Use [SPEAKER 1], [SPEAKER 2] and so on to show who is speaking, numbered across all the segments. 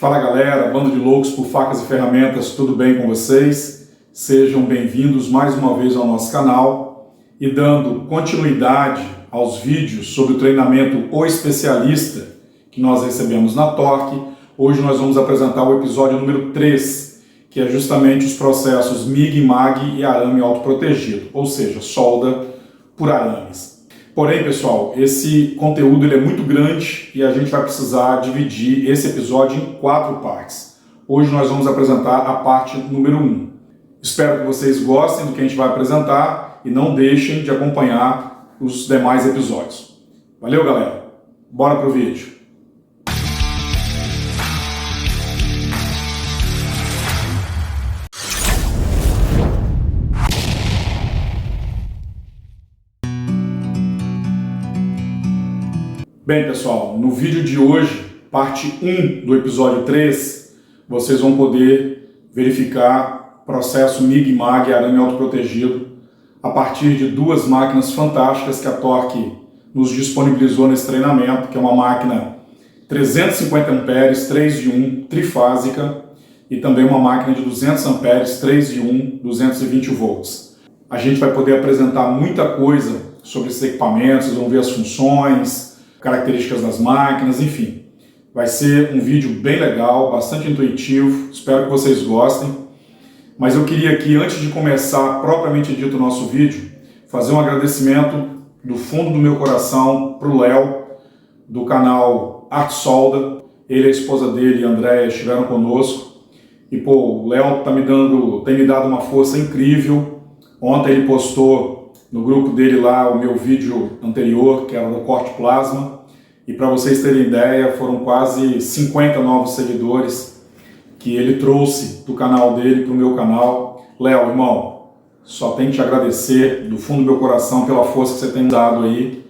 [SPEAKER 1] Fala galera, bando de loucos por facas e ferramentas, tudo bem com vocês? Sejam bem-vindos mais uma vez ao nosso canal e dando continuidade aos vídeos sobre o treinamento O Especialista que nós recebemos na Torque. Hoje nós vamos apresentar o episódio número 3, que é justamente os processos MIG, MAG e arame autoprotegido, ou seja, solda por arames. Porém, pessoal, esse conteúdo ele é muito grande e a gente vai precisar dividir esse episódio em 4 partes. Hoje nós vamos apresentar a parte número 1. Espero que vocês gostem do que a gente vai apresentar e não deixem de acompanhar os demais episódios. Valeu, galera! Bora pro vídeo! Bem, pessoal, no vídeo de hoje, parte 1 do episódio 3, vocês vão poder verificar o processo MIG, MAG e arame autoprotegido a partir de 2 máquinas fantásticas que a Torque nos disponibilizou nesse treinamento, que é uma máquina 350 amperes, 3 de 1, trifásica, e também uma máquina de 200 amperes, 3 de 1, 220 volts. A gente vai poder apresentar muita coisa sobre esses equipamentos, vocês vão ver as funções, características das máquinas, enfim. Vai ser um vídeo bem legal, bastante intuitivo, espero que vocês gostem. Mas eu queria aqui, antes de começar propriamente dito o nosso vídeo, fazer um agradecimento do fundo do meu coração para o Léo, do canal Arte Solda. Ele e a esposa dele, a Andréia, estiveram conosco. E pô, o Léo tem me dado uma força incrível. Ontem ele postou no grupo dele lá o meu vídeo anterior, que era do corte plasma, e para vocês terem ideia, foram quase 50 novos seguidores que ele trouxe do canal dele para o meu canal. Léo, irmão, só tenho que te agradecer do fundo do meu coração pela força que você tem dado aí,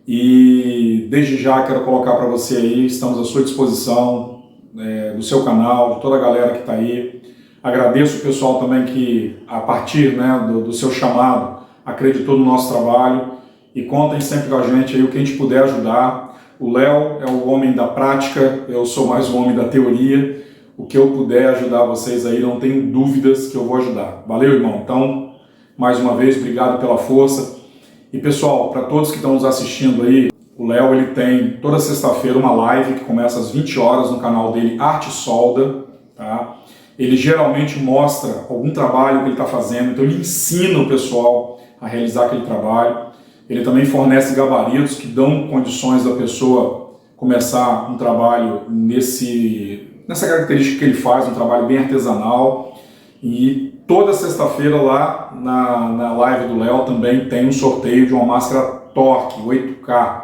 [SPEAKER 1] e desde já quero colocar para você aí, estamos à sua disposição, do seu canal, de toda a galera que está aí. Agradeço o pessoal também que, a partir do seu chamado, acreditou no nosso trabalho, e contem sempre com a gente aí o que a gente puder ajudar. O Léo é o homem da prática, eu sou mais o homem da teoria. O que eu puder ajudar vocês aí, não tenho dúvidas que eu vou ajudar. Valeu, irmão? Então, mais uma vez, obrigado pela força. E pessoal, para todos que estão nos assistindo aí, o Léo ele tem toda sexta-feira uma live que começa às 20 horas no canal dele, Arte Solda, tá? Ele geralmente mostra algum trabalho que ele está fazendo, então ele ensina o pessoal a realizar aquele trabalho. Ele também fornece gabaritos que dão condições da pessoa começar um trabalho nessa característica que ele faz, um trabalho bem artesanal. E toda sexta-feira lá na live do Léo também tem um sorteio de uma máscara Torque 8K.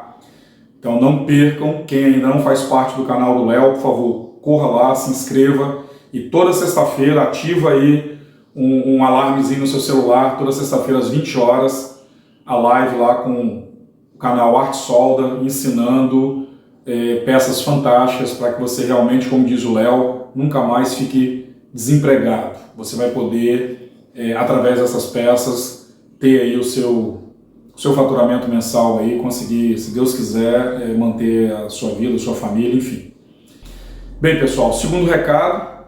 [SPEAKER 1] Então não percam, quem ainda não faz parte do canal do Léo, por favor, corra lá, se inscreva. E toda sexta-feira ativa aí um alarmezinho no seu celular, toda sexta-feira às 20 horas, a live lá com o canal Arte Solda, ensinando peças fantásticas para que você realmente, como diz o Léo, nunca mais fique desempregado. Você vai poder, através dessas peças, ter aí o seu faturamento mensal aí, conseguir, se Deus quiser, manter a sua vida, a sua família, enfim. Bem, pessoal, segundo recado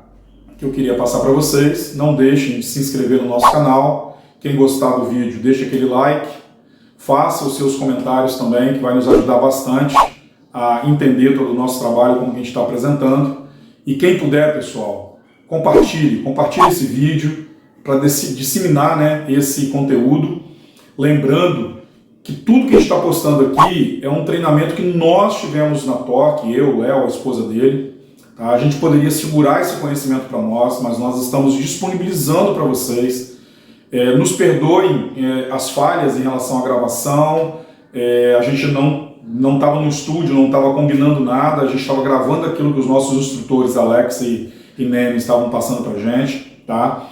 [SPEAKER 1] que eu queria passar para vocês, não deixem de se inscrever no nosso canal. Quem gostar do vídeo, deixa aquele like, faça os seus comentários também, que vai nos ajudar bastante a entender todo o nosso trabalho, como que a gente está apresentando. E quem puder, pessoal, compartilhe esse vídeo para disseminar esse conteúdo. Lembrando que tudo que a gente está postando aqui é um treinamento que nós tivemos na Torque, eu, o Léo, a esposa dele. A gente poderia segurar esse conhecimento para nós, mas nós estamos disponibilizando para vocês. Nos perdoem as falhas em relação à gravação. A gente não estava no estúdio, não estava combinando nada, a gente estava gravando aquilo que os nossos instrutores, Alex e Nene, estavam passando para a gente. Tá?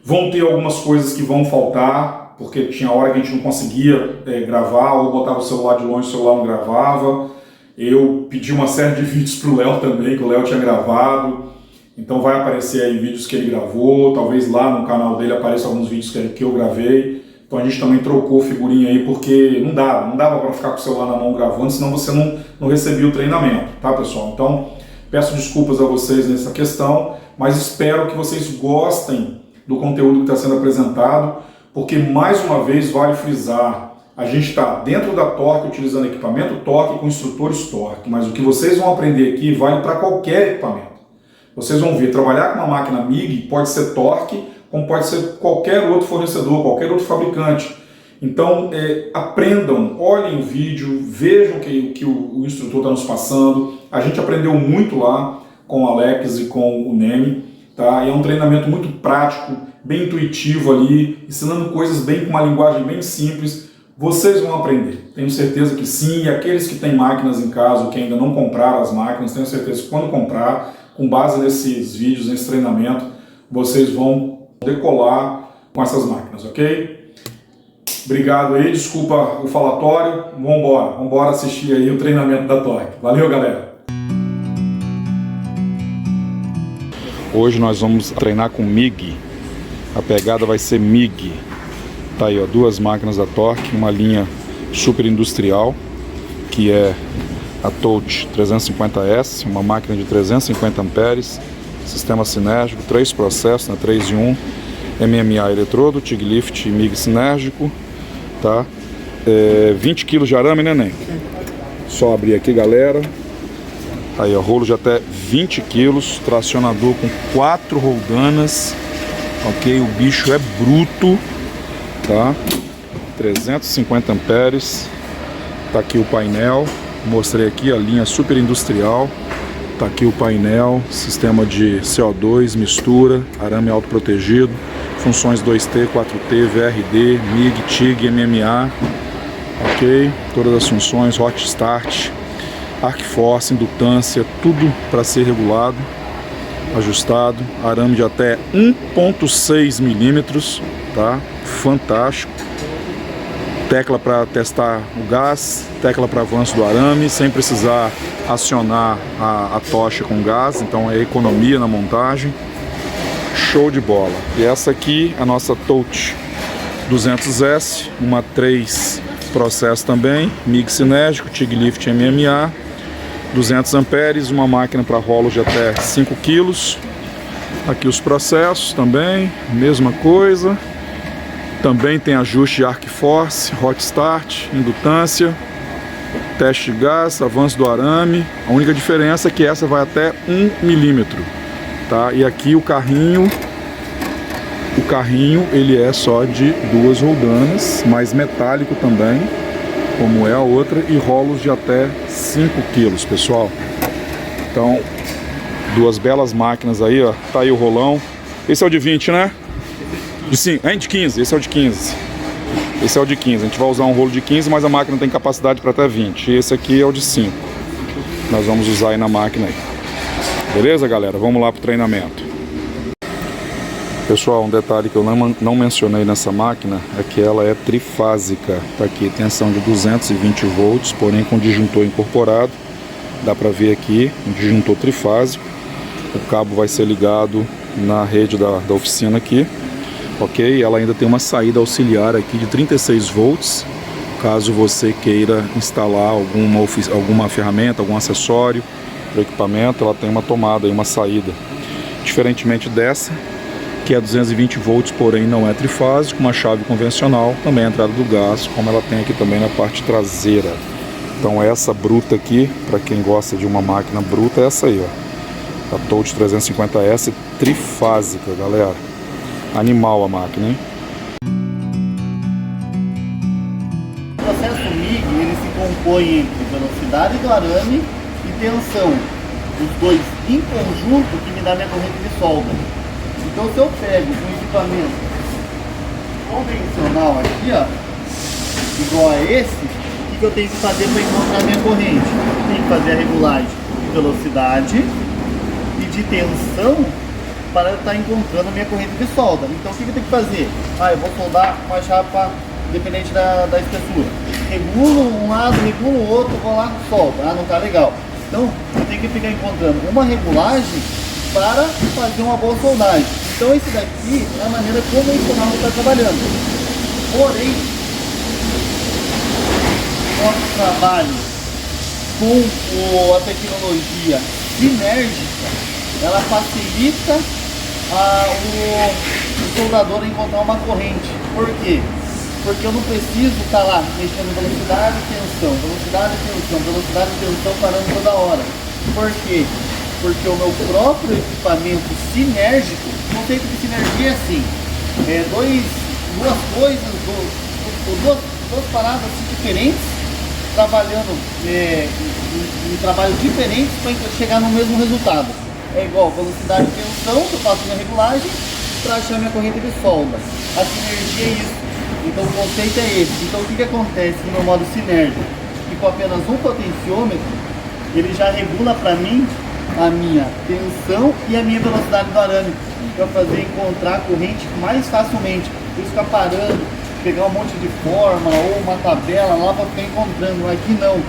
[SPEAKER 1] Vão ter algumas coisas que vão faltar, porque tinha hora que a gente não conseguia gravar, ou botava o celular de longe, o celular não gravava. Eu pedi uma série de vídeos para o Léo também, que o Léo tinha gravado. Então vai aparecer aí vídeos que ele gravou, talvez lá no canal dele apareçam alguns vídeos que eu gravei. Então a gente também trocou figurinha aí, porque não dava para ficar com o celular na mão gravando, senão você não recebia o treinamento, tá, pessoal? Então Peço desculpas a vocês nessa questão, mas espero que vocês gostem do conteúdo que está sendo apresentado, porque, mais uma vez, vale frisar, a gente está dentro da Torque, utilizando equipamento Torque com instrutores Torque, mas o que vocês vão aprender aqui vale para qualquer equipamento. Vocês vão ver, trabalhar com uma máquina MIG pode ser Torque, como pode ser qualquer outro fornecedor, qualquer outro fabricante. Então, aprendam, olhem o vídeo, vejam o que o instrutor está nos passando. A gente aprendeu muito lá com o Alex e com o Neme, tá? E é um treinamento muito prático, bem intuitivo ali, ensinando coisas com uma linguagem bem simples. Vocês vão aprender, tenho certeza que sim. E aqueles que têm máquinas em casa, que ainda não compraram as máquinas, tenho certeza que quando comprar, com base nesses vídeos, nesse treinamento, vocês vão decolar com essas máquinas, ok? Obrigado aí, desculpa o falatório, vambora assistir aí o treinamento da Torque. Valeu, galera! Hoje nós vamos treinar com MIG, a pegada vai ser MIG. Tá aí, ó, duas máquinas da Torque, uma linha super industrial, que é a Touch 350S, uma máquina de 350 amperes, sistema sinérgico, 3 processos, né, 3 em 1, MMA eletrodo, TIG lift e MIG sinérgico, tá? 20 kg de arame, né, Nen? Só abrir aqui, galera. Aí, ó, rolo de até 20 kg, tracionador com 4 roldanas, ok? O bicho é bruto, tá? 350 amperes, tá aqui o painel, mostrei aqui a linha super industrial, tá aqui o painel, sistema de CO2, mistura, arame autoprotegido, funções 2T, 4T, VRD, MIG, TIG, MMA, ok? Todas as funções, hot start, arc force, indutância, tudo para ser regulado, ajustado, arame de até 1.6 milímetros, tá? Fantástico. Tecla para testar o gás, tecla para avanço do arame, sem precisar acionar a tocha com gás, então é economia na montagem. Show de bola. E essa aqui é a nossa Touch 200S, uma 3 processo também, MIG sinérgico, TIG lift MMA, 200 amperes, uma máquina para rolos de até 5 kg. Aqui os processos também, mesma coisa. Também tem ajuste de arc force, hot start, indutância, teste de gás, avanço do arame. A única diferença é que essa vai até 1 milímetro, tá? E aqui o carrinho ele é só de 2 roldanas, mais metálico também, como é a outra, e rolos de até 5 kg, pessoal. Então, duas belas máquinas aí, ó. Tá aí o rolão. Esse é o de 20, né? De 5, de 15, esse é o de 15. Esse é o de 15, a gente vai usar um rolo de 15, mas a máquina tem capacidade para até 20. Esse aqui é o de 5. Nós vamos usar aí na máquina aí. Beleza, galera? Vamos lá pro treinamento. Pessoal, um detalhe que eu não mencionei nessa máquina é que ela é trifásica. Tá aqui, tensão de 220 volts, porém com disjuntor incorporado. Dá para ver aqui, um disjuntor trifásico. O cabo vai ser ligado na rede da oficina aqui. Ok? Ela ainda tem uma saída auxiliar aqui de 36 volts, caso você queira instalar alguma ferramenta, algum acessório para o equipamento. Ela tem uma tomada e uma saída. Diferentemente dessa, que é 220 volts, porém não é trifásico, uma chave convencional, também a entrada do gás, como ela tem aqui também na parte traseira. Então essa bruta aqui, para quem gosta de uma máquina bruta, é essa aí, ó. A Touch 350S trifásica, galera. Animal a máquina, hein?
[SPEAKER 2] O processo MIG, ele se compõe entre velocidade do arame e tensão. Os dois em conjunto que me dá minha corrente de solda. Então se eu pego um equipamento convencional aqui, ó, igual a esse, o que eu tenho que fazer para encontrar minha corrente? Eu tenho que fazer a regulagem de velocidade e de tensão para estar encontrando a minha corrente de solda. Então o que eu tenho que fazer? Eu vou soldar uma chapa dependente da espessura. Regulo um lado, regulo o outro, vou lá e soldo. Não tá legal. Então eu tenho que ficar encontrando uma regulagem para fazer uma boa soldagem. Então esse daqui é a maneira convencional que está trabalhando. Porém, nosso trabalho com a tecnologia sinérgica, ela facilita o soldador a encontrar uma corrente. Por quê? Porque eu não preciso estar lá mexendo em velocidade e tensão, velocidade e tensão, velocidade e tensão parando toda hora. Por quê? Porque o meu próprio equipamento sinérgico, o conceito de sinergia é assim, duas coisas, duas paradas diferentes, trabalhando em trabalhos diferentes para chegar no mesmo resultado. É igual velocidade e tensão, eu faço minha regulagem para achar minha corrente de solda. A sinergia é isso. Então o conceito é esse. Então o que acontece no meu modo sinérgico? Que com apenas um potenciômetro, ele já regula para mim a minha tensão e a minha velocidade do arame, para fazer encontrar a corrente mais facilmente. Por isso ficar parando, pegar um monte de fórmula ou uma tabela lá para ficar encontrando. Aqui não,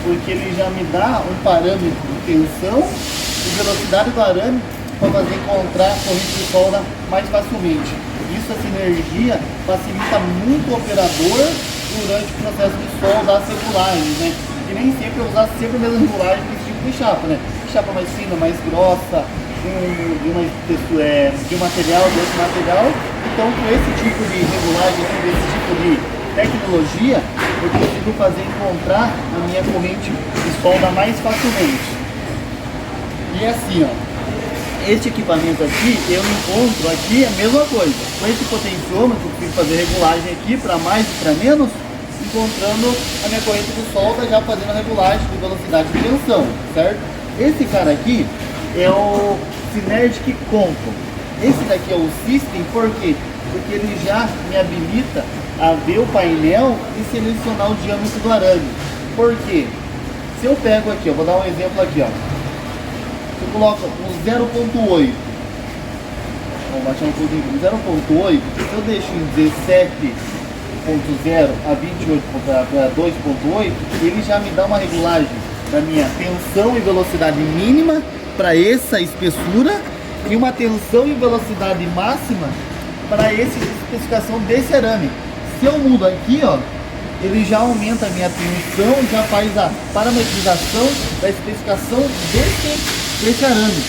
[SPEAKER 2] porque ele já me dá um parâmetro de tensão e velocidade do arame para fazer encontrar a corrente de solda mais facilmente. Isso, a sinergia, facilita muito o operador durante o processo de solda das regulagens, né? E nem sempre usar sempre a mesma regulagem desse tipo de chapa, né? Chapa mais fina, mais grossa, de um material, de outro material. Então, com esse tipo de regulagem, esse tipo de tecnologia, eu consigo fazer encontrar a minha corrente de solda mais facilmente. E assim, ó, este equipamento aqui, eu encontro aqui a mesma coisa. Com esse potenciômetro, eu consigo fazer regulagem aqui para mais e para menos, encontrando a minha corrente de solda, já fazendo a regulagem de velocidade e tensão, certo? Esse cara aqui é o Synergic Control. Esse daqui é o System, por quê? Porque ele já me habilita a ver o painel e selecionar o diâmetro do arame. Por quê? Se eu pego aqui, eu vou dar um exemplo aqui, ó. Eu coloco um 0.8, vamos baixar um pouquinho, 0.8, se eu deixo em 17.0 a 28 para 2.8, ele já me dá uma regulagem da minha tensão e velocidade mínima para essa espessura e uma tensão e velocidade máxima para essa especificação desse arame. Se eu mudo aqui, ó, ele já aumenta a minha tensão, já faz a parametrização da especificação desse arame.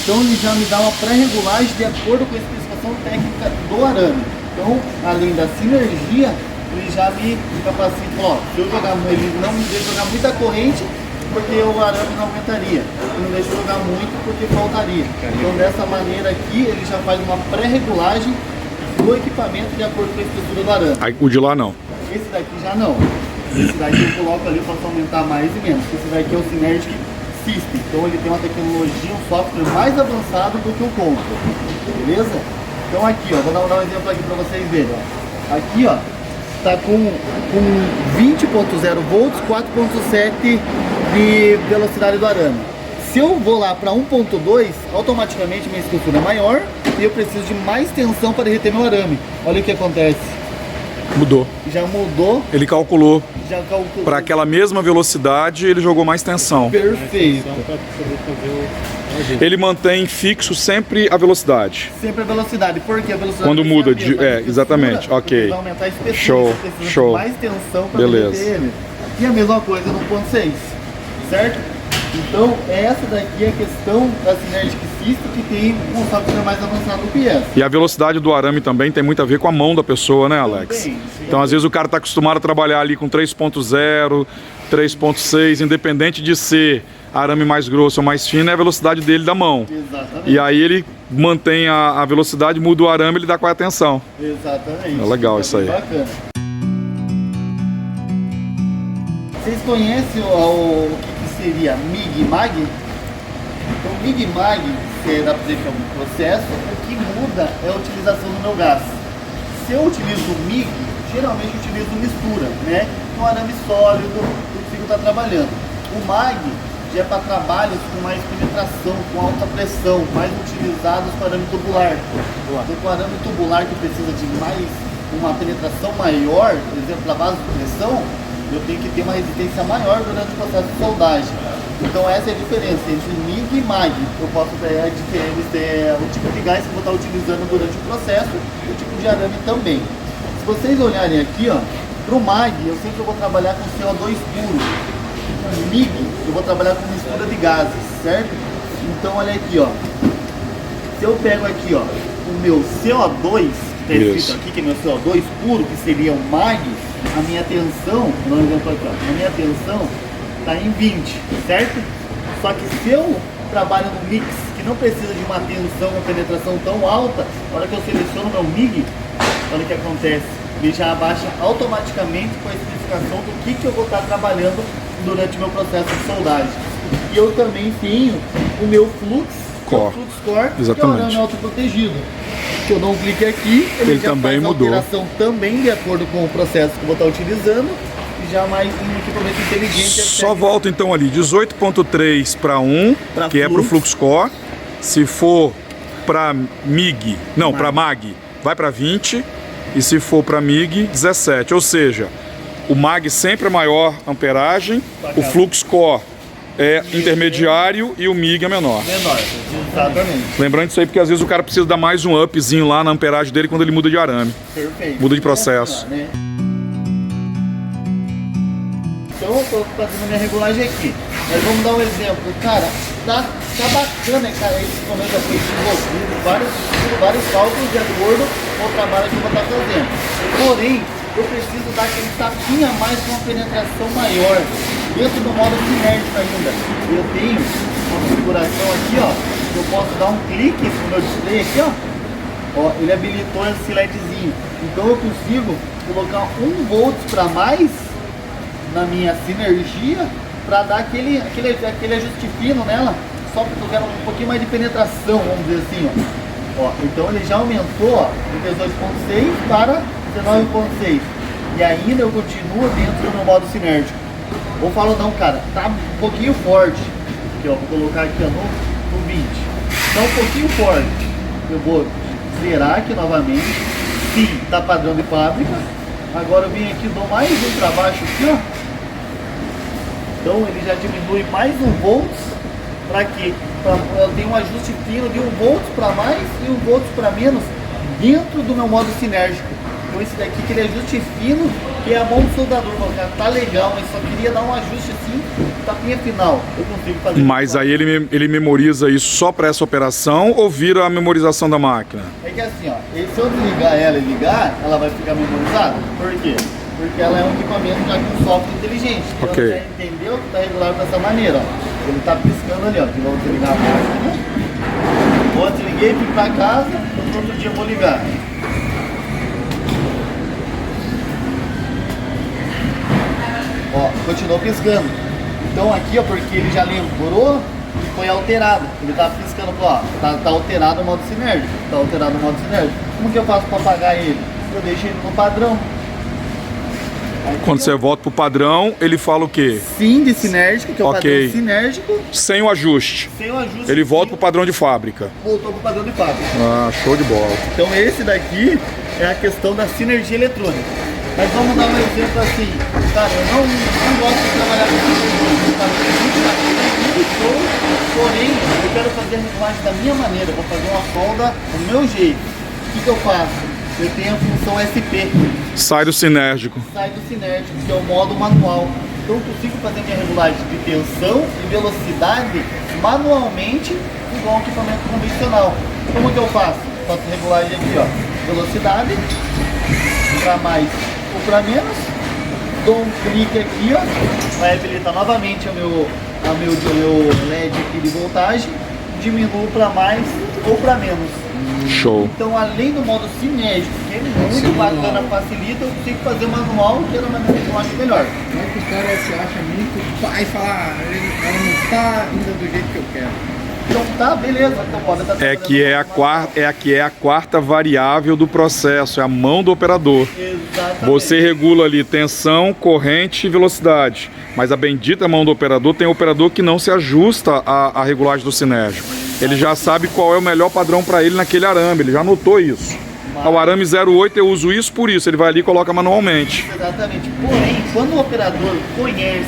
[SPEAKER 2] Então ele já me dá uma pré-regulagem de acordo com a especificação técnica do arame. Então, além da sinergia, ele já me capacita, ó, se eu jogar, ele não me deixa jogar muita corrente, porque o arame não aumentaria. Ele não deixa jogar muito, porque faltaria. Então dessa maneira aqui, ele já faz uma pré-regulagem do equipamento de acordo com a espessura do arame.
[SPEAKER 1] Aí o de lá não.
[SPEAKER 2] Esse daqui já não. Esse daqui eu coloco ali para aumentar mais e menos. Esse daqui é o Synergic System. Então ele tem uma tecnologia, um software mais avançado do que o Control. Beleza? Então aqui, ó, vou dar um exemplo aqui para vocês verem. Ó. Aqui, ó, tá com 20.0 volts, 4.7 de velocidade do arame. Se eu vou lá para 1.2, automaticamente minha espessura é maior e eu preciso de mais tensão para derreter meu arame. Olha o que acontece.
[SPEAKER 1] Mudou.
[SPEAKER 2] Já mudou.
[SPEAKER 1] Ele calculou.
[SPEAKER 2] Já calculou.
[SPEAKER 1] Para aquela mesma velocidade, ele jogou mais tensão.
[SPEAKER 2] Perfeito.
[SPEAKER 1] Ele mantém fixo sempre a velocidade.
[SPEAKER 2] Sempre a velocidade. Porque a velocidade
[SPEAKER 1] quando muda
[SPEAKER 2] a mesma,
[SPEAKER 1] exatamente. Ok.
[SPEAKER 2] Vai aumentar a espessura.
[SPEAKER 1] Show.
[SPEAKER 2] Precisa
[SPEAKER 1] Show.
[SPEAKER 2] de mais tensão para
[SPEAKER 1] beleza.
[SPEAKER 2] derreter ele. E a mesma coisa no 1.6. Certo? Então, essa daqui é a questão da Synergic System, que tem um software mais avançado do que essa.
[SPEAKER 1] E a velocidade do arame também tem muito a ver com a mão da pessoa, né, Alex?
[SPEAKER 2] Também,
[SPEAKER 1] então, às vezes, o cara está acostumado a trabalhar ali com 3.0, 3.6, independente de ser arame mais grosso ou mais fino, é a velocidade dele da mão.
[SPEAKER 2] Exatamente.
[SPEAKER 1] E aí ele mantém a velocidade, muda o arame, ele dá qual é a tensão.
[SPEAKER 2] Exatamente.
[SPEAKER 1] É legal isso aí.
[SPEAKER 2] Bacana. Vocês conhecem o que seria MIG e MAG? Então, MIG e MAG, dá para dizer que é um processo, o que muda é a utilização do meu gás. Se eu utilizo o MIG, geralmente eu utilizo mistura, né? Um arame sólido, eu consigo estar trabalhando. O MAG já é para trabalhos com mais penetração, com alta pressão, mais utilizados para arame tubular. Então, com arame tubular que precisa de mais, uma penetração maior, por exemplo, para base de pressão, eu tenho que ter uma resistência maior durante o processo de soldagem. Então essa é a diferença entre MIG e MAG. Eu posso ter o tipo de gás que eu vou estar utilizando durante o processo e o tipo de arame também. Se vocês olharem aqui, ó, para o MAG eu sempre vou trabalhar com CO2 puro. No MIG eu vou trabalhar com mistura de gases, certo? Então olha aqui, ó. Se eu pego aqui, ó, o meu CO2, que está escrito aqui, que é meu CO2 puro, que seria o MAG, a minha tensão, não exemplo aqui, ó, a minha tensão está em 20, certo? Só que se eu trabalho no mix, que não precisa de uma tensão, uma penetração tão alta, na hora que eu seleciono meu MIG, olha o que acontece, ele já abaixa automaticamente com a especificação do que eu vou estar trabalhando durante o meu processo de soldagem. E eu também tenho o meu Flux Core, que é o arame autoprotegido. Se eu dou um clique aqui, ele já
[SPEAKER 1] também
[SPEAKER 2] faz
[SPEAKER 1] mudou.
[SPEAKER 2] A alteração também de acordo com o processo que eu vou estar utilizando. E já mais um equipamento inteligente.
[SPEAKER 1] Só volta então ali, 18.3 para 1, que é para o Flux Core. Se for para MIG, não, para MAG, vai para 20. E se for para MIG, 17. Ou seja, o MAG sempre é maior amperagem, o Flux Core é intermediário e o MIG é menor.
[SPEAKER 2] Menor, exatamente.
[SPEAKER 1] Lembrando isso aí, porque às vezes o cara precisa dar mais um upzinho lá na amperagem dele quando ele muda de arame.
[SPEAKER 2] Perfeito.
[SPEAKER 1] Muda de processo.
[SPEAKER 2] Né? Então eu estou fazendo a minha regulagem aqui. Mas vamos dar um exemplo. Cara, tá bacana, cara, esse momento já foi desenvolvido, vários cálculos de acordo com o trabalho que eu vou estar fazendo. Porém, eu preciso dar aquele tapinha a mais com uma penetração maior. Dentro do modo sinérgico ainda. Eu tenho uma configuração aqui, ó. Eu posso dar um clique no meu display aqui, ó. Ele habilitou esse LEDzinho. Então eu consigo colocar 1 volt para mais na minha sinergia para dar aquele ajuste fino nela. Só porque eu quero um pouquinho mais de penetração, vamos dizer assim, ó. Então ele já aumentou, ó, de 18.6 para 19.6. E ainda eu continuo dentro do meu modo sinérgico. Ou falo, não, cara, tá um pouquinho forte. Aqui, ó, vou colocar aqui, ó, no 20. Tá um pouquinho forte. Eu vou zerar aqui novamente. Sim, tá padrão de fábrica. Agora eu venho aqui, dou mais um para baixo aqui, ó. Então ele já diminui mais 1 volt. Para quê? Eu tenho um ajuste fino de 1 volt para mais e 1 volt para menos dentro do meu modo sinérgico. Então esse daqui, aquele ajuste fino, que é a mão do soldador, cara, tá legal, mas só queria dar um ajuste assim, tapinha final, eu consigo fazer.
[SPEAKER 1] Mas aí ele memoriza isso só para essa operação ou vira a memorização da máquina?
[SPEAKER 2] É que assim, ó, se eu desligar ela e ligar, ela vai ficar memorizada. Por quê? Porque ela é um equipamento já com software inteligente. Então
[SPEAKER 1] okay.
[SPEAKER 2] Ela já entendeu que está regulado dessa maneira, ó. Ele está piscando ali, ó. Que vou desligar a máquina. Vou desliguei, fui para casa, no outro dia eu vou ligar. Ó, continuou piscando. Então aqui, ó, porque ele já lembrou e foi alterado. Ele tá piscando, ó, tá alterado o modo sinérgico. Tá alterado o modo sinérgico. Como que eu faço para apagar ele? Eu deixo ele no padrão. Aqui,
[SPEAKER 1] quando você volta pro padrão, ele fala o quê?
[SPEAKER 2] Sim, de sinérgico, que é o padrão sinérgico.
[SPEAKER 1] Sem o ajuste.
[SPEAKER 2] Sem o ajuste.
[SPEAKER 1] Ele volta pro padrão de fábrica.
[SPEAKER 2] Voltou pro padrão de fábrica.
[SPEAKER 1] Ah, show de bola.
[SPEAKER 2] Então esse daqui é a questão da sinergia eletrônica. Mas vamos dar um exemplo assim, cara, eu não gosto de trabalhar com sinergia, porém eu quero fazer a regulagem da minha maneira, vou fazer uma solda do meu jeito. O que eu faço? Eu tenho a função SP.
[SPEAKER 1] Sai do sinérgico.
[SPEAKER 2] Sai do sinérgico, que é o modo manual. Então eu consigo fazer minha regulagem de tensão e velocidade manualmente, igual ao equipamento convencional. Como que eu faço? Faço regulagem aqui, ó, velocidade, para mais ou para menos, dou um clique aqui, ó, vai habilitar novamente o meu LED aqui de voltagem, diminuo para mais ou para menos.
[SPEAKER 1] Show.
[SPEAKER 2] Então, além do modo cinético, que é muito bacana, facilita, eu consigo fazer manual, que é da maneira que eu acho melhor.
[SPEAKER 3] Não é que os caras se acham muito pai e falar, ela não está ainda do jeito que eu quero.
[SPEAKER 2] Então tá, beleza, então pode estar
[SPEAKER 1] é a quarta variável do processo, é a mão do operador.
[SPEAKER 2] Exatamente.
[SPEAKER 1] Você regula ali tensão, corrente e velocidade. Mas a bendita mão do operador tem operador que não se ajusta à regulagem do sinérgico. Ele já sabe qual é o melhor padrão para ele naquele arame, ele já notou isso. O arame 08 eu uso isso por isso, ele vai ali e coloca manualmente.
[SPEAKER 2] Exatamente. Porém, quando o operador conhece,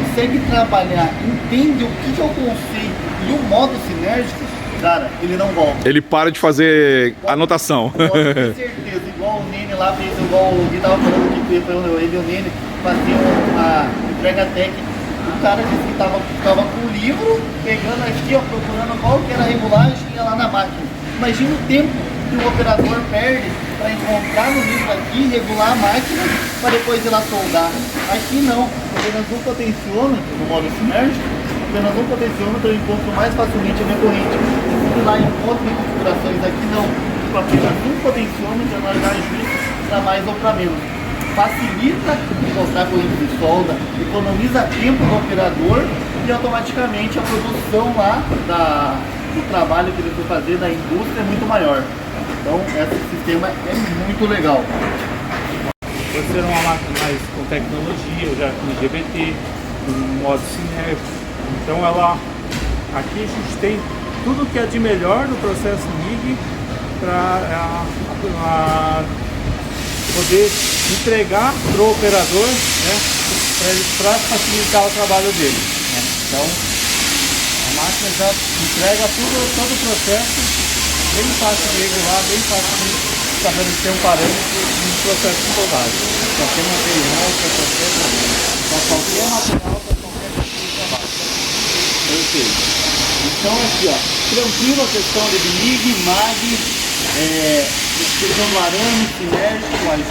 [SPEAKER 2] consegue trabalhar, entende o que é o conceito e o modo sinérgico, cara, ele não volta.
[SPEAKER 1] Ele para de fazer anotação.
[SPEAKER 2] Com certeza, igual o Nene lá fez, igual o Gui tava falando que ele e o Nene faziam a entrega técnica O cara disse que tava com o livro, pegando aqui, ó, procurando qual que era a regulagem e ia lá na máquina. Imagina o tempo que o operador perde para encontrar no livro aqui, regular a máquina, para depois ir lá soldar. Aqui não, apenas um potenciômetro no modo sinérgico, apenas um potenciômetro eu encontro mais facilmente a minha corrente. Se lá encontro em configurações aqui não, com apenas um potenciômetro nós já ajusta para mais ou para menos. Facilita encontrar corrente de solda, economiza tempo do operador e automaticamente a produção lá do trabalho que ele foi fazer da indústria é muito maior. Então esse sistema é muito legal.
[SPEAKER 4] Pode ser uma máquina mais com tecnologia, já com GBT, com modo cinético. Então aqui a gente tem tudo que é de melhor no processo MIG para poder entregar para o operador, né, para facilitar o trabalho dele. Né? Então a máquina já entrega todo o processo bem fácil de regular, bem fácil de estabelecer um parâmetro no processo de soldagem. Qualquer material, para qualquer material, para qualquer tipo de trabalho.
[SPEAKER 2] Perfeito. Então aqui, ó, tranquilo a questão de MIG, MAG, questão do arame, sinérgico, ali.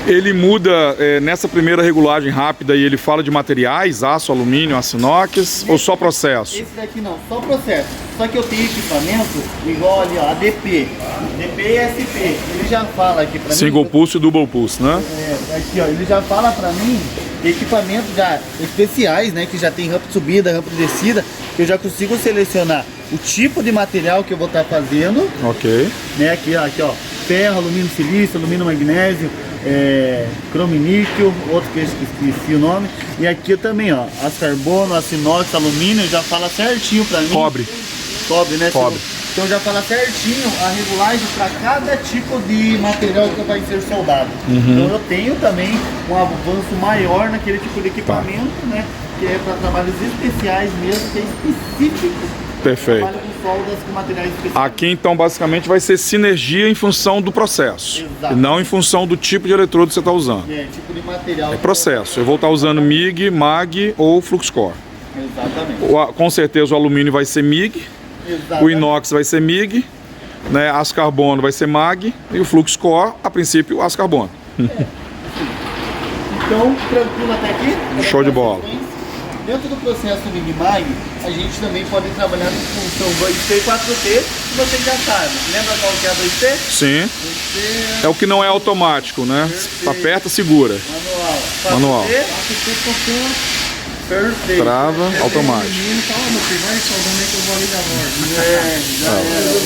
[SPEAKER 1] Ele muda nessa primeira regulagem rápida e ele fala de materiais, aço, alumínio, aço inox ou só processo?
[SPEAKER 2] Esse daqui não, só processo. Só que eu tenho equipamento igual ali, ó, ADP, DP e SP. Ele já fala aqui pra mim.
[SPEAKER 1] Single pulse e double pulse, né?
[SPEAKER 2] Aqui, ó, ele já fala pra mim equipamentos já especiais, né? Que já tem rampa de subida, rampa de descida. Eu já consigo selecionar o tipo de material que eu vou estar fazendo.
[SPEAKER 1] Ok.
[SPEAKER 2] Né, aqui ó, ferro, alumínio silício, alumínio magnésio, cromo e níquel, outro que eu esqueci o nome. E aqui também, ó, aço carbono, aço inox, alumínio, já fala certinho pra mim.
[SPEAKER 1] Cobre.
[SPEAKER 2] Cobre, né?
[SPEAKER 1] Cobre.
[SPEAKER 2] Então já fala certinho a regulagem para cada tipo de material que vai ser soldado. Então eu tenho também um avanço maior naquele tipo de equipamento, né? Que é para trabalhos especiais mesmo, que é específico.
[SPEAKER 1] Perfeito.
[SPEAKER 2] Trabalho com soldas com materiais especiais.
[SPEAKER 1] Aqui então basicamente vai ser sinergia em função do processo.
[SPEAKER 2] Exato.
[SPEAKER 1] E não em função do tipo de eletrodo que você está usando.
[SPEAKER 2] Tipo de material.
[SPEAKER 1] É processo. Eu vou estar usando MIG, MAG ou FluxCore.
[SPEAKER 2] Exatamente.
[SPEAKER 1] Com certeza o alumínio vai ser MIG,
[SPEAKER 2] Exatamente.
[SPEAKER 1] o inox vai ser MIG, né? Aço carbono vai ser MAG e o FluxCore, a princípio, aço carbono.
[SPEAKER 2] Então, tranquilo até aqui?
[SPEAKER 1] Show de bola.
[SPEAKER 2] Dentro do processo MIG-MAG, a gente também pode trabalhar em função 2T e 4T, que você já sabe. Lembra qual que é a 2T?
[SPEAKER 1] Sim.
[SPEAKER 2] 2T
[SPEAKER 1] É o que não é automático, né?
[SPEAKER 2] Perfeito.
[SPEAKER 1] Aperta, segura.
[SPEAKER 2] manual.
[SPEAKER 1] Manual.
[SPEAKER 2] 4T, perfeito.
[SPEAKER 1] Trava, automático.
[SPEAKER 3] Menino, fala, meu filho, vai soldando aí que eu vou ali da borda.
[SPEAKER 2] Já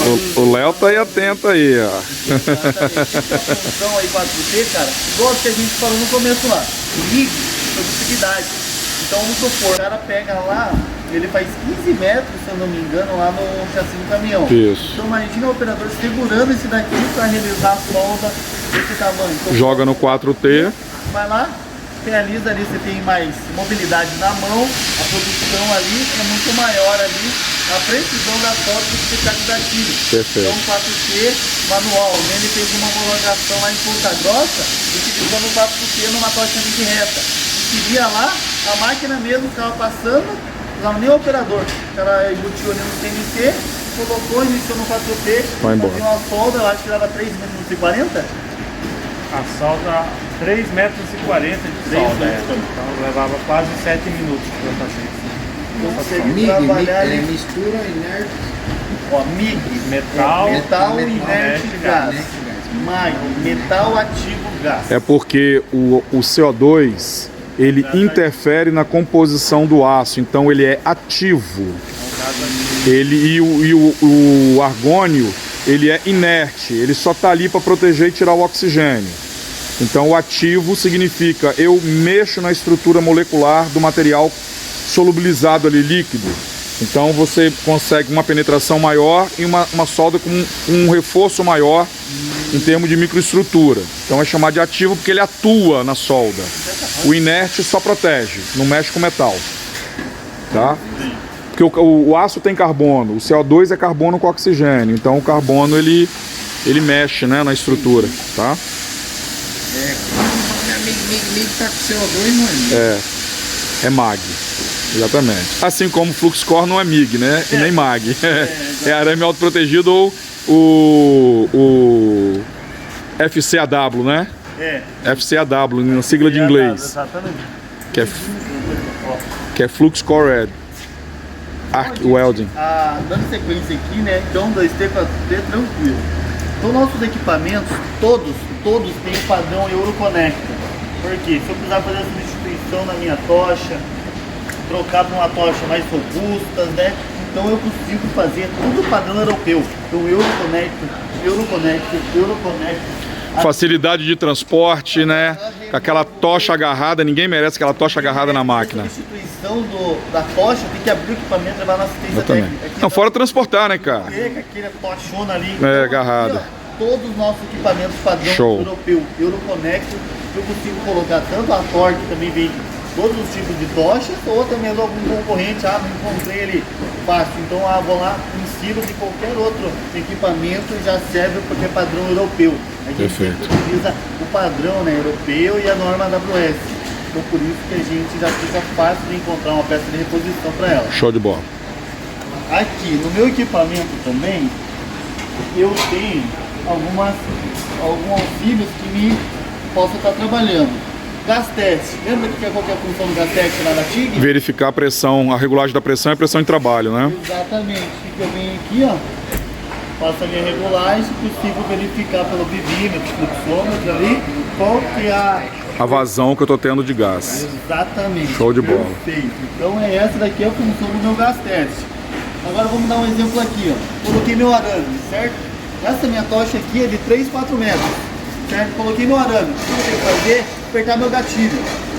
[SPEAKER 2] era.
[SPEAKER 1] O Léo tá aí atento aí, ó.
[SPEAKER 2] Exatamente. Essa função aí 4T, cara, igual que a gente falou no começo lá, MIG, produtividade. Então vamos supor, o cara pega lá, ele faz 15 metros, se eu não me engano, lá no chassi do caminhão.
[SPEAKER 1] Isso.
[SPEAKER 2] Então imagina o operador segurando esse daqui para realizar a solda desse tamanho. Então,
[SPEAKER 1] Joga no 4T.
[SPEAKER 2] vai lá, realiza ali, você tem mais mobilidade na mão, a produção ali é muito maior ali, a precisão da solda do que ficar de gatilho.
[SPEAKER 1] Perfeito.
[SPEAKER 2] Então 4T manual, né? Ele fez uma homologação lá em Ponta Grossa, utilizando o 4T numa tocha de reta. E via lá, a máquina mesmo ficava passando, não usava nem o operador. O cara embutiu ali no CNC, colocou, iniciou no 4T,
[SPEAKER 1] Vai embora.
[SPEAKER 2] fazia uma solda, eu acho que dava 3 minutos e 40.
[SPEAKER 4] A solda 3,40 metros de solda. Então levava quase 7 minutos para fazer isso.
[SPEAKER 2] Consegue
[SPEAKER 3] MIG,
[SPEAKER 2] trabalhar ali.
[SPEAKER 3] mistura inerte.
[SPEAKER 2] Ó, MIG,
[SPEAKER 4] Metal,
[SPEAKER 2] metal inerte gás.
[SPEAKER 3] Inerte gás.
[SPEAKER 2] MAG, metal ativo gás.
[SPEAKER 1] É porque o CO2 ele interfere na composição do aço, então ele é ativo. Ele o argônio ele é inerte, ele só está ali para proteger e tirar o oxigênio. Então o ativo significa eu mexo na estrutura molecular do material solubilizado ali, líquido. Então você consegue uma penetração maior e uma solda com um reforço maior em termos de microestrutura. Então é chamado de ativo porque ele atua na solda. O inerte só protege, não mexe com metal. Tá? Porque o aço tem carbono, o CO2 é carbono com oxigênio. Então o carbono ele mexe, né, na estrutura. Tá?
[SPEAKER 3] MIG tá com CO2, mano.
[SPEAKER 1] É MAG. Exatamente. Assim como o FluxCore não é MIG, né? E nem MAG. É arame autoprotegido ou o FCAW, né? FCAW, na sigla de inglês.
[SPEAKER 2] Exatamente.
[SPEAKER 1] Que é FluxCore Arc Welding.
[SPEAKER 2] Dando sequência aqui, né? Então 2T, 4T, tranquilo. Então nossos equipamentos, todos têm o padrão Euroconnector. Por quê? Se eu precisar fazer a substituição na minha tocha, trocar para uma tocha mais robusta, né? Então eu consigo fazer tudo padrão europeu. Então Euroconnector.
[SPEAKER 1] Facilidade de transporte, né? Com aquela tocha agarrada, ninguém merece aquela tocha agarrada na máquina.
[SPEAKER 2] A substituição da tocha, tem que abrir o equipamento e levar na assistência técnica. Aqui
[SPEAKER 1] não, fora transportar, né, cara?
[SPEAKER 2] Aquele tochona ali.
[SPEAKER 1] Agarrado.
[SPEAKER 2] Aqui, ó, todos os nossos equipamentos padrão europeu, Euroconnector, eu consigo colocar tanto a torque, também vem todos os tipos de tochas, ou também algum concorrente, não encontrei ele fácil, então vou lá, insiro de qualquer outro equipamento e já serve porque é padrão europeu. A gente utiliza o padrão, né, europeu e a norma AWS. Então por isso que a gente já fica fácil de encontrar uma peça de reposição para ela.
[SPEAKER 1] Show de bola.
[SPEAKER 2] Aqui no meu equipamento também, eu tenho alguns auxílios que me posso estar trabalhando. Gas teste. Lembra qual que é a função do gas teste lá da TIG?
[SPEAKER 1] Verificar a pressão, a regulagem da pressão e a pressão de trabalho, né?
[SPEAKER 2] Exatamente. Eu venho aqui, ó, faço a minha regulagem, consigo verificar pelo bibímetro, fluxômetro ali, qual que é
[SPEAKER 1] a vazão que eu tô tendo de gás.
[SPEAKER 2] Exatamente.
[SPEAKER 1] Show de bola.
[SPEAKER 2] Perfeito. Então essa daqui é a função do meu gas teste. Agora vamos dar um exemplo aqui, ó. Coloquei meu arame, certo? Essa minha tocha aqui é de 3, 4 metros. Certo? Coloquei meu arame. O que eu tenho que fazer? Apertar meu gatilho.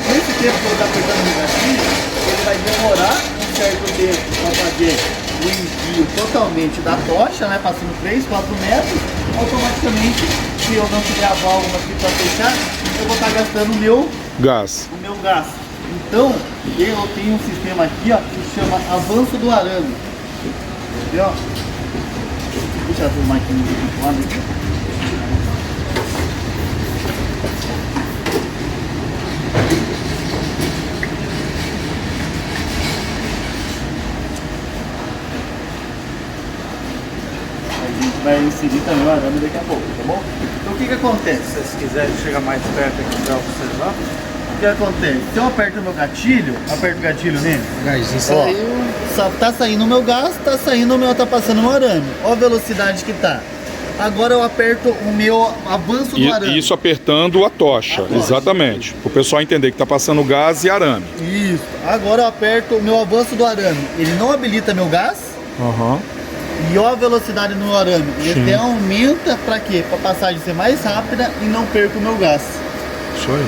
[SPEAKER 2] Nesse tempo que eu estou apertando meu gatilho, ele vai demorar um certo tempo para fazer o envio totalmente da tocha, né? Passando 3, 4 metros. Automaticamente, se eu não tiver a válvula aqui para fechar, eu vou estar gastando o meu gás. Então, eu tenho um sistema aqui, ó, que chama avanço do arame. Entendeu? Deixa eu as máquinas do lado aqui. Vai inserir também o arame daqui a pouco, tá bom? Então o que acontece?
[SPEAKER 4] Se vocês quiserem chegar mais perto aqui para observar.
[SPEAKER 2] O que acontece? Se eu aperto o meu gatilho, aperto o gatilho nele.
[SPEAKER 4] Gásinho saiu.
[SPEAKER 2] Tá saindo o meu gás, tá passando o meu arame. Olha a velocidade que tá. Agora eu aperto o meu avanço do arame.
[SPEAKER 1] Isso apertando a tocha, exatamente. Para o pessoal entender que tá passando gás e arame.
[SPEAKER 2] Isso. Agora eu aperto o meu avanço do arame. Ele não habilita meu gás. E olha a velocidade no arame. Ele até aumenta para quê? Para a passagem ser mais rápida e não perco o meu gás.
[SPEAKER 1] Isso aí.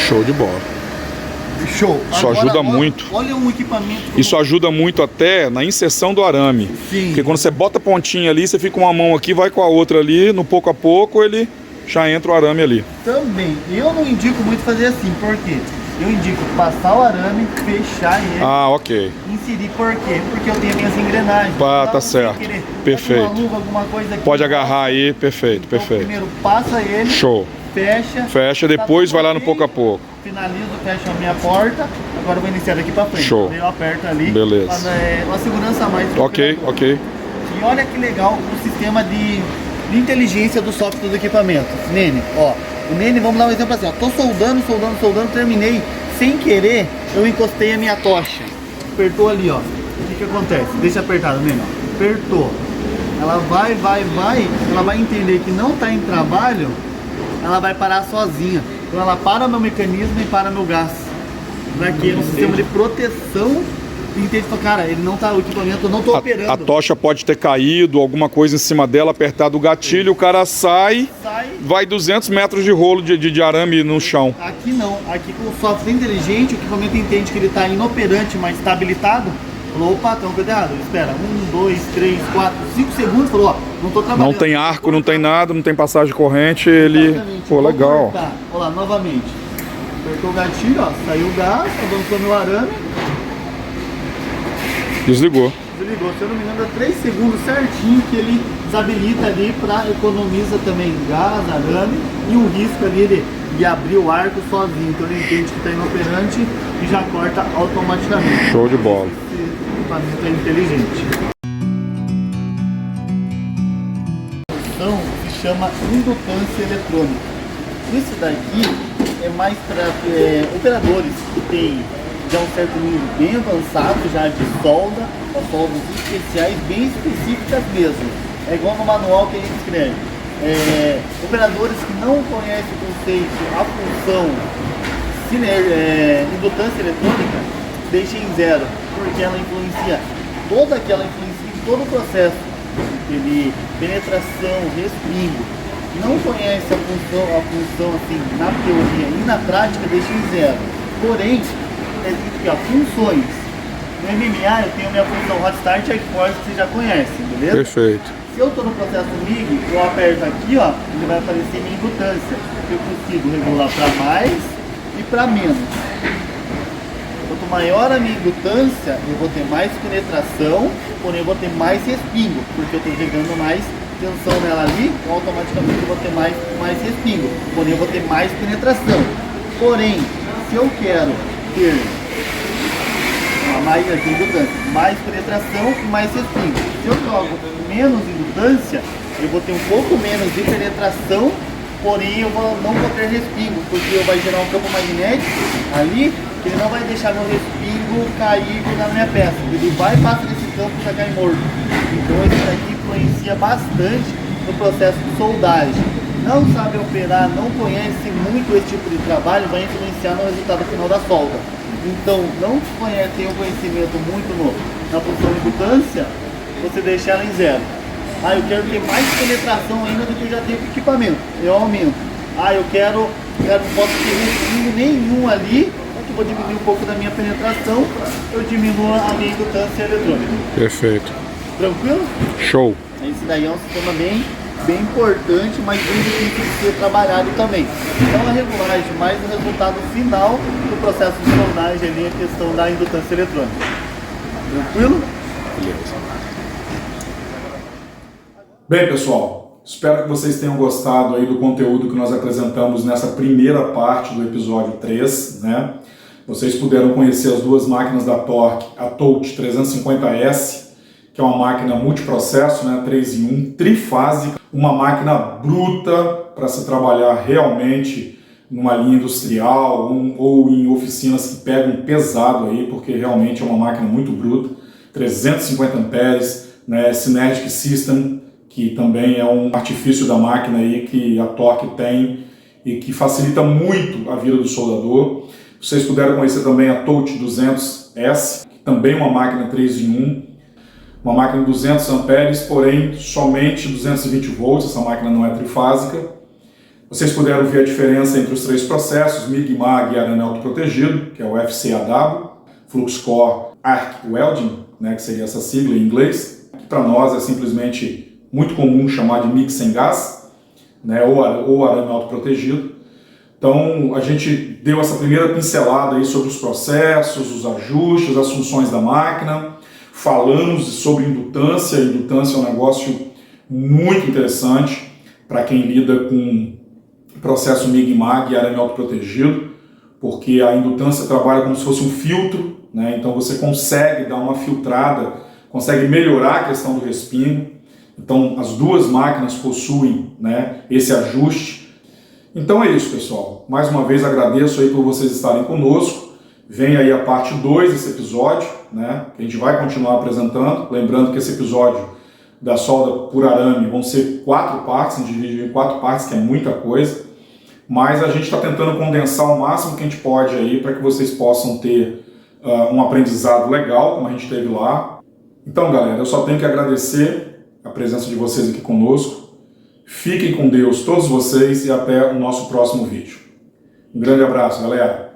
[SPEAKER 1] Show de bola.
[SPEAKER 2] Show.
[SPEAKER 1] Isso ajuda muito.
[SPEAKER 2] Olha um equipamento.
[SPEAKER 1] Isso ajuda muito até na inserção do arame.
[SPEAKER 2] Sim.
[SPEAKER 1] Porque quando você bota a pontinha ali, você fica com uma mão aqui, vai com a outra ali, no pouco a pouco ele já entra o arame ali.
[SPEAKER 2] Também. Eu não indico muito fazer assim, por quê? Eu indico passar o arame, fechar ele.
[SPEAKER 1] Ok.
[SPEAKER 2] Inserir, por quê? Porque eu tenho minhas engrenagens.
[SPEAKER 1] Tá certo. Perfeito.
[SPEAKER 2] Uma luva, alguma coisa aqui,
[SPEAKER 1] pode agarrar aí, perfeito,
[SPEAKER 2] então,
[SPEAKER 1] perfeito.
[SPEAKER 2] Primeiro passa ele.
[SPEAKER 1] Show.
[SPEAKER 2] Fecha,
[SPEAKER 1] depois vai lá no pouco a pouco.
[SPEAKER 2] Finalizo, fecho a minha porta. Agora eu vou iniciar daqui pra frente.
[SPEAKER 1] Show.
[SPEAKER 2] Eu aperto ali.
[SPEAKER 1] Beleza.
[SPEAKER 2] Uma segurança a mais.
[SPEAKER 1] Ok.
[SPEAKER 2] E olha que legal o sistema de inteligência do software do equipamento. Nene, ó. O Nene, vamos dar um exemplo assim, ó. Tô soldando, terminei. Sem querer, eu encostei a minha tocha. Apertou ali, ó. O que acontece? Deixa apertado, Nene, ó. Apertou. Ela vai. Ela vai entender que não tá em trabalho. Ela vai parar sozinha. Então ela para meu mecanismo e para meu gás. Daqui é um sistema de proteção. Entende? Cara, ele não tá, o equipamento, eu não tô operando.
[SPEAKER 1] A tocha pode ter caído, alguma coisa em cima dela, apertado o gatilho, o cara sai, vai 200 metros de rolo de arame no chão.
[SPEAKER 2] Aqui não, aqui com o software inteligente, o equipamento entende que ele tá inoperante, mas está habilitado. Falou, opa, tem uma coisa errada. Espera, 1, 2, 3, 4, 5 segundos, falou, ó, não tô trabalhando.
[SPEAKER 1] Não tem arco, não tem nada, não tem passagem de corrente, ele...
[SPEAKER 2] Exatamente.
[SPEAKER 1] Pô, legal.
[SPEAKER 2] Olha lá, novamente. Apertou o gatilho, ó, saiu o gás, avançou meu arame.
[SPEAKER 1] Desligou.
[SPEAKER 2] Se eu não me engano, dá 3 segundos certinho que ele desabilita ali para economiza também gás, arame e um risco ali e abrir o arco sozinho. Então ele entende que está inoperante e já corta automaticamente.
[SPEAKER 5] Show de bola.
[SPEAKER 2] Esse equipamento é inteligente. A função se chama indutância eletrônica. Isso daqui é mais para operadores que têm já um certo nível bem avançado já de solda, ou soldas especiais bem específicas mesmo. É igual no manual que a gente escreve. Operadores que não conhecem o conceito, a função indutância eletrônica, deixem em zero, porque ela influencia todo o processo de penetração, respingo. Não conhece a função assim, na teoria e na prática, deixem em zero. Porém, existe aqui, ó, funções. No MMA eu tenho minha função Hot Start e Force que você já conhece, beleza?
[SPEAKER 5] Perfeito.
[SPEAKER 2] Se eu estou no processo MIG, eu aperto aqui, ó, ele vai aparecer minha indutância. Eu consigo regular para mais e para menos. Quanto maior a minha indutância, eu vou ter mais penetração, porém eu vou ter mais respingo, porque eu estou jogando mais tensão nela ali, então automaticamente eu vou ter mais respingo, porém eu vou ter mais penetração. Porém, se eu quero ter mais indutância, mais penetração e mais respingo, se eu jogo menos indutância, eu vou ter um pouco menos de penetração, porém eu não vou ter respingo, porque vai gerar um campo magnético ali, que ele não vai deixar meu respingo cair na minha peça, ele vai passar desse campo e já cai morto. Então isso daqui influencia bastante no processo de soldagem. Não sabe operar, não conhece muito esse tipo de trabalho, vai influenciar no resultado final da solda. Então, não tem um conhecimento muito na função de indutância, você deixa ela em zero. Eu quero ter mais penetração ainda do que eu já tenho com equipamento, eu aumento. Eu não posso ter respingo nenhum ali, eu vou diminuir um pouco da minha penetração, eu diminuo a minha indutância eletrônica.
[SPEAKER 5] Perfeito.
[SPEAKER 2] Tranquilo?
[SPEAKER 5] Show.
[SPEAKER 2] Esse daí é um sistema bem importante, mas bem difícil de ser trabalhado também. Então a regulagem, mais o resultado final do processo de soldagem ali, a questão da indutância eletrônica. Tranquilo?
[SPEAKER 5] Beleza.
[SPEAKER 1] Bem, pessoal, espero que vocês tenham gostado aí do conteúdo que nós apresentamos nessa primeira parte do episódio 3, né? Vocês puderam conhecer as duas máquinas da Torque, a Touch 350S, que é uma máquina multiprocesso, né, 3 em 1, trifásica, uma máquina bruta para se trabalhar realmente numa linha industrial ou em oficinas que pegam pesado aí, porque realmente é uma máquina muito bruta, 350 amperes, né, Synergic System, que também é um artifício da máquina aí que a Torque tem e que facilita muito a vida do soldador. Vocês puderam conhecer também a Touch 200S, que também é uma máquina 3 em 1, uma máquina de 200 amperes, porém somente 220 volts, essa máquina não é trifásica. Vocês puderam ver a diferença entre os três processos, MIG, MAG e arame autoprotegido, que é o FCAW, Flux Core Arc Welding, né, que seria essa sigla em inglês, que para nós é simplesmente muito comum chamar de MIG sem gás, né, ou arame autoprotegido. Então a gente deu essa primeira pincelada aí sobre os processos, os ajustes, as funções da máquina. Falamos sobre indutância. A indutância é um negócio muito interessante para quem lida com processo MIG-MAG e arame autoprotegido, porque a indutância trabalha como se fosse um filtro, né? Então você consegue dar uma filtrada, consegue melhorar a questão do respingo. Então as duas máquinas possuem, né, esse ajuste. Então é isso, pessoal. Mais uma vez agradeço aí por vocês estarem conosco. Vem aí a parte 2 desse episódio, né, que a gente vai continuar apresentando. Lembrando que esse episódio da solda por arame vão ser 4 partes, a gente divide em 4 partes, que é muita coisa. Mas a gente está tentando condensar o máximo que a gente pode aí para que vocês possam ter um aprendizado legal, como a gente teve lá. Então, galera, eu só tenho que agradecer a presença de vocês aqui conosco. Fiquem com Deus, todos vocês, e até o nosso próximo vídeo. Um grande abraço, galera!